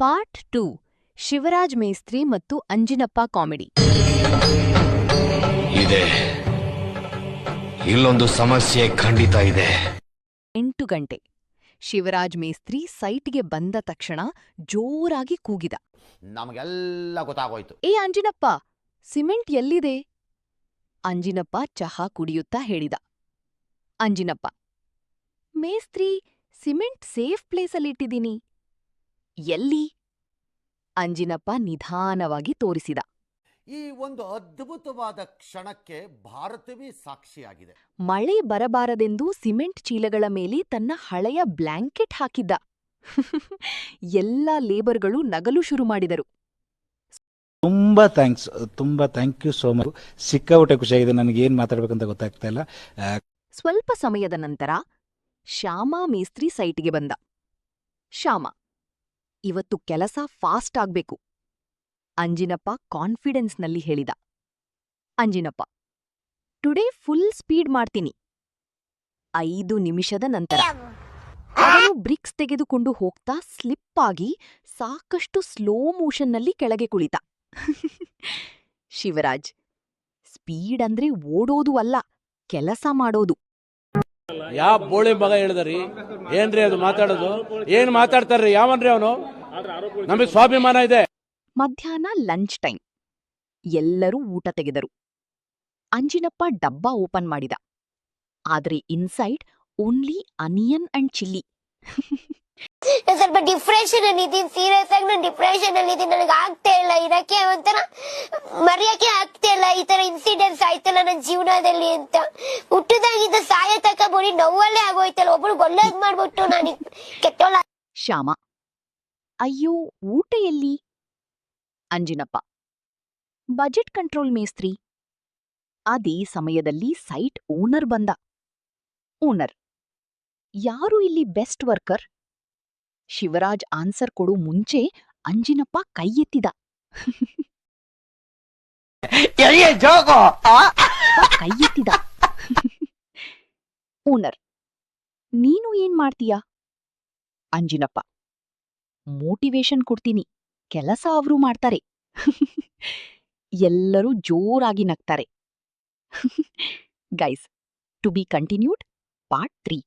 Part 2 Shivraj ಮೇಸ್ತ್ರಿ ಮತ್ತು Anjinappa comedy. ಇದೆ, ಇಲ್ಲೊಂದು ಸಮಸ್ಯೆ ಖಂಡಿತ ಇದೆ. 8 ಗಂಟೆ. ಶಿವರಾಜ್ ಮೇಸ್ತ್ರಿ ಸೈಟ್ಗೆ ಬಂದ ತಕ್ಷಣ ಜೋರಾಗಿ ಕೂಗಿದ. ನಮಗೆಲ್ಲ ಗೊತ್ತಾಗೋಯ್ತು. ಏ ಅಂಜಿನಪ್ಪ, ಸಿಮೆಂಟ್ ಎಲ್ಲಿದೆ? ಅಂಜಿನಪ್ಪ ಚಹಾ ಕುಡಿಯುತ್ತಾ ಹೇಳಿದ. ಅಂಜಿನಪ್ಪ: ಮೇಸ್ತ್ರಿ, ಸಿಮೆಂಟ್ ಸೇಫ್ ಪ್ಲೇಸಲ್ಲಿಟ್ಟಿದ್ದೀನಿ. ಎಲ್ಲಿ? ಅಂಜಿನಪ್ಪ ನಿಧಾನವಾಗಿ ತೋರಿಸಿದ. ಈ ಒಂದು ಅದ್ಭುತವಾದ ಕ್ಷಣಕ್ಕೆ ಭಾರತವೇ ಸಾಕ್ಷಿಯಾಗಿದೆ. ಮಳೆ ಬರಬಾರದೆಂದು ಸಿಮೆಂಟ್ ಚೀಲಗಳ ಮೇಲೆ ತನ್ನ ಹಳೆಯ ಬ್ಲ್ಯಾಂಕೆಟ್ ಹಾಕಿದ್ದ. ಎಲ್ಲ ಲೇಬರ್ಗಳು ನಗಲು ಶುರು ಮಾಡಿದರು. ತುಂಬಾ ಥ್ಯಾಂಕ್ ಯು ಸೋ ಮಚ್. ಸಿಕ್ಕಾಪಟ್ಟೆ ಖುಷಿಯಾಗಿದೆ. ನನಗೇನು ಮಾತಾಡ್ಬೇಕಂತ ಗೊತ್ತಾಗ್ತಾ ಇಲ್ಲ. ಸ್ವಲ್ಪ ಸಮಯದ ನಂತರ ಶ್ಯಾಮ ಮೇಸ್ತ್ರಿ ಸೈಟ್ಗೆ ಬಂದ. ಶ್ಯಾಮ: ಇವತ್ತು ಕೆಲಸ ಫಾಸ್ಟ್ ಆಗ್ಬೇಕು, ಅಂಜಿನಪ್ಪ ಕಾನ್ಫಿಡೆನ್ಸ್ನಲ್ಲಿ ಹೇಳಿದ. ಅಂಜಿನಪ್ಪ: ಟುಡೇ ಫುಲ್ ಸ್ಪೀಡ್ ಮಾಡ್ತೀನಿ. 5 ನಿಮಿಷದ ನಂತರ ಅವನು ಬ್ರಿಕ್ಸ್ ತೆಗೆದುಕೊಂಡು ಹೋಗ್ತಾ ಸ್ಲಿಪ್ ಆಗಿ ಸಾಕಷ್ಟು ಸ್ಲೋ ಮೋಷನ್ನಲ್ಲಿ ಕೆಳಗೆ ಕುಳಿತ. ಶಿವರಾಜ್: ಸ್ಪೀಡ್ ಅಂದ್ರೆ ಓಡೋದು ಅಲ್ಲ, ಕೆಲಸ ಮಾಡೋದು. ಯಾವ ಬೋಳಿ ಮಗ ಹೇಳಿದ್ರಿ? ಏನ್ರಿ ಅದು ಮಾತಾಡೋದು? ಏನ್ ಮಾತಾಡ್ತಾರ್ರಿ? ಯಾವನ್ರಿ ಅವನು? ನಮಗೆ ಸ್ವಾಭಿಮಾನ ಇದೆ. ಮಧ್ಯಾಹ್ನ ಲಂಚ್ ಟೈಮ್. ಎಲ್ಲರೂ ಊಟ ತೆಗೆದರು. ಅಂಜಿನಪ್ಪ ಡಬ್ಬ ಓಪನ್ ಮಾಡಿದ. ಆದ್ರೆ inside only onion and chilli. ಸ್ವಲ್ಪ ಡಿಪ್ರೆಷನ್ ಅಲ್ಲಿ ಇದ್ದೀನಿ, ಸೀರಿಯಸ್ ಆಗಿ ನಾನು ಡಿಪ್ರೆಷನ್ ಅಲ್ಲಿ ಇದ್ದೀನಿ. ನನಗೆ ಆಗ್ತಾ ಇಲ್ಲ ಇರಕ್ಕೆ, ಒಂಥರ ಮರೆಯಕ್ಕೆ ಆಗ್ತಾ ಇಲ್ಲ. ಈ ತರ ಇನ್ಸಿಡೆಂಟ್ಸ್ ಆಯ್ತಲ್ಲ ನನ್ನ ಜೀವನದಲ್ಲಿ ಅಂತ. ಹುಟ್ಟದಾಗಿದ್ದ ಸಾಯ ತಕ ಬೋಡಿ ನೋವಲ್ಲೇ ಆಗೋಯ್ತಲ್ಲ. ಒಬ್ರು ಒಳ್ಳೇದ್ ಮಾಡ್ಬಿಟ್ಟು ನಾನು ಕೆಟ್ಟೋಳ. ಶ್ಯಾಮ: ಅಯ್ಯೋ, ಊಟ ಎಲ್ಲಿ? ಅಂಜಿನಪ್ಪ: ಬಜೆಟ್ ಕಂಟ್ರೋಲ್ ಮೇಸ್ತ್ರಿ. ಅದೇ ಸಮಯದಲ್ಲಿ ಸೈಟ್ ಓನರ್ ಬಂದ. ಓನರ್: ಯಾರು ಇಲ್ಲಿ ಬೆಸ್ಟ್ ವರ್ಕರ್? ಶಿವರಾಜ್ ಆನ್ಸರ್ ಕೊಡು ಮುಂಚೆ ಅಂಜಿನಪ್ಪ ಕೈ ಎತ್ತಿದ. ಕೈ ಎತ್ತಿದ. ಓನರ್: ನೀನು ಏನ್ ಮಾಡ್ತೀಯಾ? ಅಂಜಿನಪ್ಪ: ಮೋಟಿವೇಶನ್ ಕೊಡ್ತೀನಿ, ಕೆಲಸ ಅವ್ರು ಮಾಡ್ತಾರೆ. ಎಲ್ಲರೂ ಜೋರಾಗಿ ನಗ್ತಾರೆ. Guys, to be continued, part 3.